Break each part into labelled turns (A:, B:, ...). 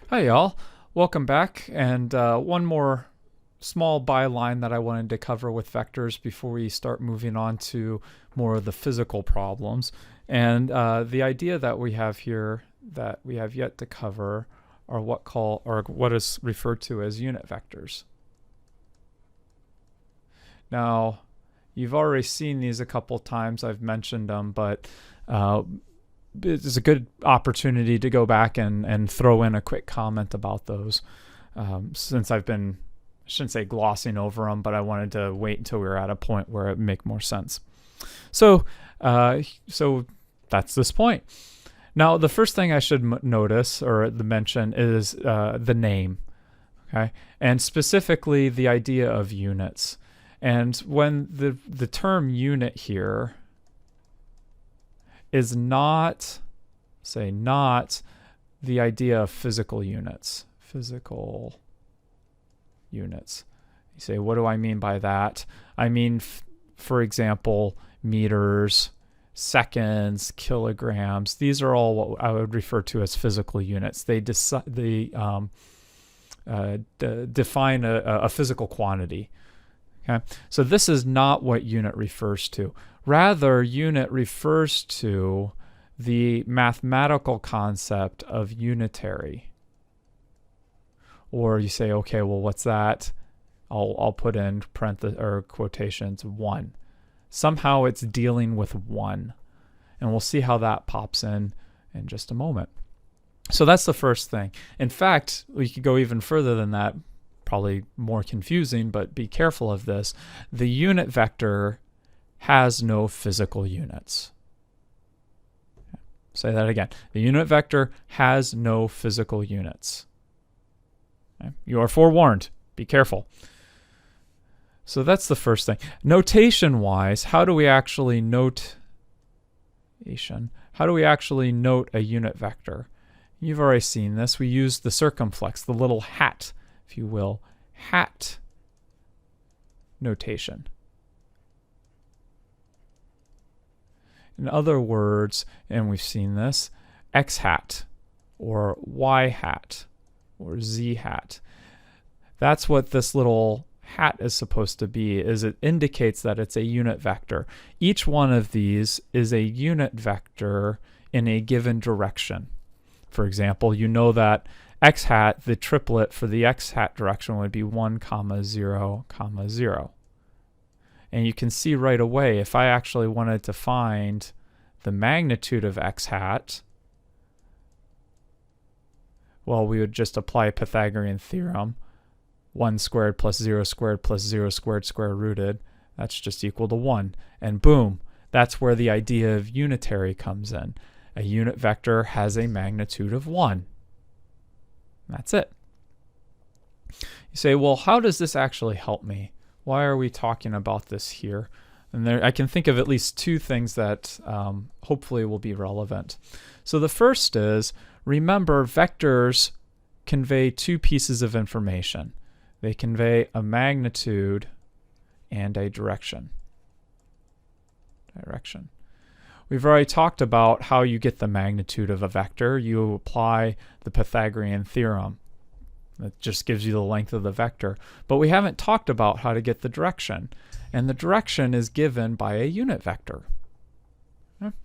A: Hi, y'all. Welcome back. And one more small byline that I wanted to cover with vectors before we start moving on to more of the physical problems. And the idea that we have here that we have yet to cover are what is referred to as unit vectors. Now, you've already seen these a couple times. I've mentioned them, but it's a good opportunity to go back and throw in a quick comment about those, since I've been, I shouldn't say glossing over them, but I wanted to wait until we were at a point where it would make more sense. So that's this point. Now, the first thing I should notice or mention is the name, okay, and specifically the idea of units. And when the term unit here is not the idea of physical units. Physical units. You say, what do I mean by that? I mean, for example, meters, seconds, kilograms. These are all what I would refer to as physical units. They define a physical quantity. Okay, so this is not what unit refers to. Rather, unit refers to the mathematical concept of unitary. Or you say, okay, well, what's that? I'll put in parentheses or quotations 1. Somehow it's dealing with 1. And we'll see how that pops in just a moment. So that's the first thing. In fact, we could go even further than that. Probably more confusing, but be careful of this. The unit vector has no physical units. Say that again. The unit vector has no physical units. Okay? You are forewarned. Be careful. So that's the first thing. Notation-wise, how do we actually note a unit vector? You've already seen this. We use the circumflex, the little hat, if you will, hat notation. In other words, and we've seen this, x hat or y hat or z hat. That's what this little hat is supposed to be, is it indicates that it's a unit vector. Each one of these is a unit vector in a given direction. For example, you know that x hat, the triplet for the x hat direction would be 1, 0, 0. And you can see right away, if I actually wanted to find the magnitude of x hat, well, we would just apply Pythagorean theorem. 1 squared plus 0 squared plus 0 squared square rooted. That's just equal to 1. And boom, that's where the idea of unitary comes in. A unit vector has a magnitude of 1. That's it. You say, well, how does this actually help me? Why are we talking about this here? And I can think of at least two things that hopefully will be relevant. So the first is, remember, vectors convey two pieces of information. They convey a magnitude and a direction. We've already talked about how you get the magnitude of a vector. You apply the Pythagorean theorem. That just gives you the length of the vector. But we haven't talked about how to get the direction. And the direction is given by a unit vector. Okay.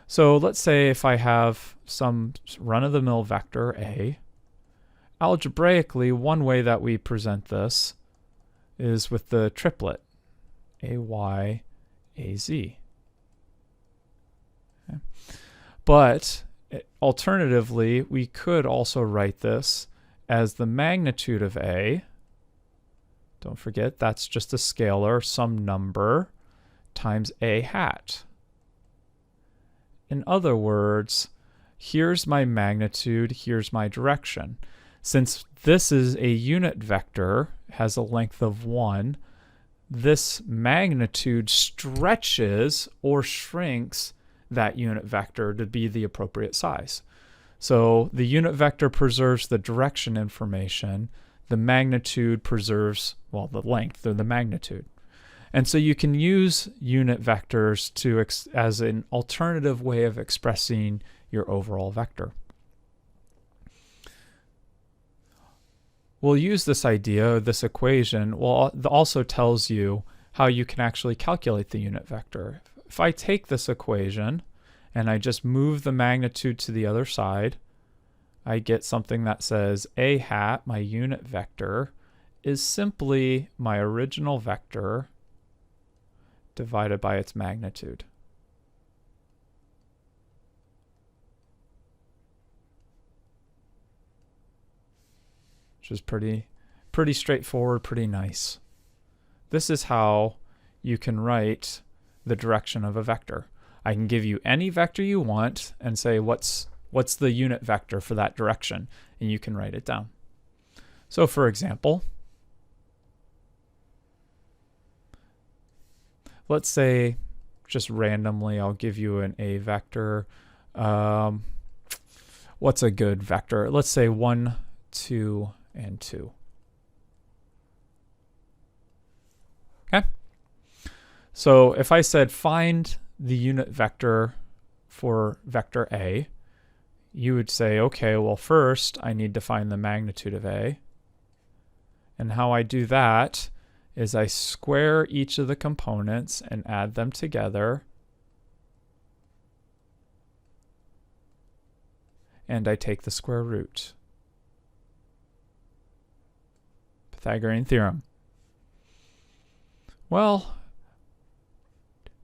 A: So let's say if I have some run-of-the-mill vector A, algebraically, one way that we present this is with the triplet AY, AZ. Okay. But alternatively, we could also write this as the magnitude of A. Don't forget, that's just a scalar, some number, times A hat. In other words, here's my magnitude, here's my direction. Since this is a unit vector, has a length of 1, this magnitude stretches or shrinks that unit vector to be the appropriate size. So the unit vector preserves the direction information. The magnitude preserves, well, the length or the magnitude. And so you can use unit vectors as an alternative way of expressing your overall vector. we'll use this idea, this equation, also tells you how you can actually calculate the unit vector. If I take this equation and I just move the magnitude to the other side, I get something that says a hat, my unit vector, is simply my original vector divided by its magnitude. Which is pretty straightforward, pretty nice. This is how you can write the direction of a vector. I can give you any vector you want and say what's the unit vector for that direction, and you can write it down. So for example, let's say just randomly I'll give you an A vector. What's a good vector? Let's say 1, 2, and 2. Okay. So if I said find the unit vector for vector A, you would say, okay, well first I need to find the magnitude of A. And how I do that is I square each of the components and add them together. And I take the square root. Pythagorean theorem. Well,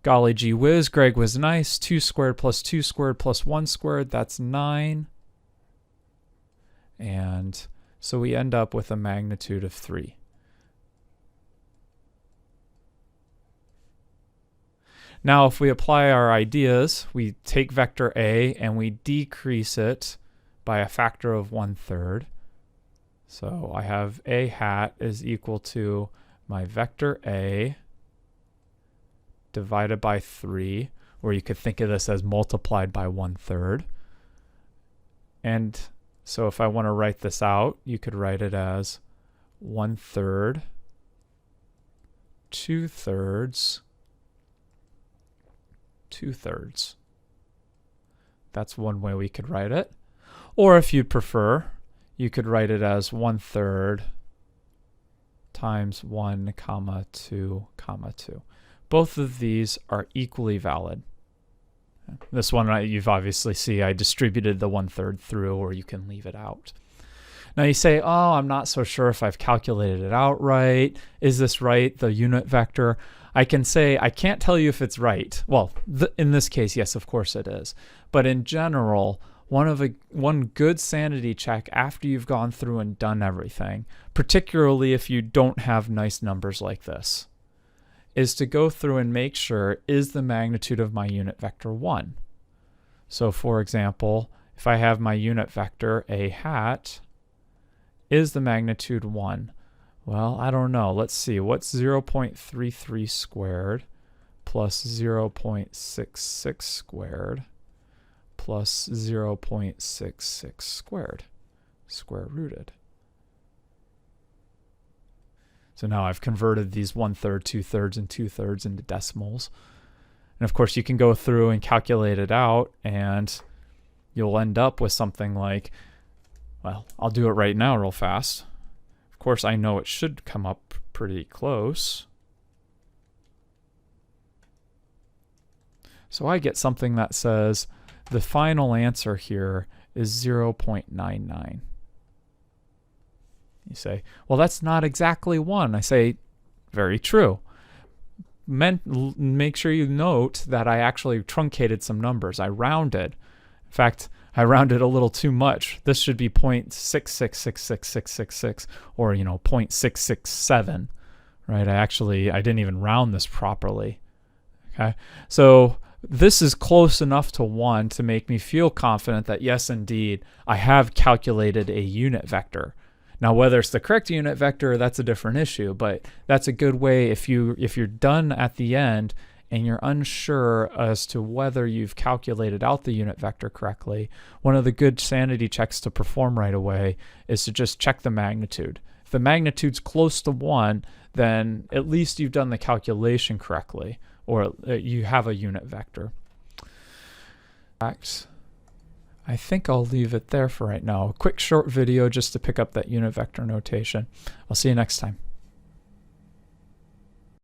A: golly gee whiz, Greg was nice. 2 squared plus 2 squared plus 1 squared, that's 9. And so we end up with a magnitude of 3. Now, if we apply our ideas, we take vector A and we decrease it by a factor of 1/3. So I have A hat is equal to my vector A divided by 3, or you could think of this as multiplied by 1/3. And so if I want to write this out, you could write it as 1/3, 2/3, 2/3. That's one way we could write it. Or if you'd prefer, you could write it as 1/3 times 1, 2, 2. Both of these are equally valid. This one, you've obviously see I distributed the 1/3 through, or you can leave it out. Now you say, oh, I'm not so sure if I've calculated it out right. Is this right, the unit vector? I can say, I can't tell you if it's right. Well, in this case, yes, of course it is. But in general, one good sanity check after you've gone through and done everything, particularly if you don't have nice numbers like this, is to go through and make sure, is the magnitude of my unit vector 1? So for example, if I have my unit vector A hat, is the magnitude 1? Well, I don't know. Let's see. What's 0.33 squared plus 0.66 squared plus 0.66 squared? Square rooted. So now I've converted these 1/3, 2/3, and 2/3 into decimals. And of course, you can go through and calculate it out, and you'll end up with something like, well, I'll do it right now real fast. Of course, I know it should come up pretty close. So I get something that says the final answer here is 0.99. You say, well, that's not exactly 1. I say, very true. Make sure you note that I actually truncated some numbers. I rounded. In fact, I rounded a little too much. This should be 0.6666666, or 0.667, right? I didn't even round this properly. Okay, so this is close enough to 1 to make me feel confident that yes, indeed, I have calculated a unit vector. Now, whether it's the correct unit vector, that's a different issue, but that's a good way if you're done at the end and you're unsure as to whether you've calculated out the unit vector correctly. One of the good sanity checks to perform right away is to just check the magnitude. If the magnitude's close to 1, then at least you've done the calculation correctly, or you have a unit vector. I think I'll leave it there for right now. A quick short video just to pick up that unit vector notation. I'll see you next time.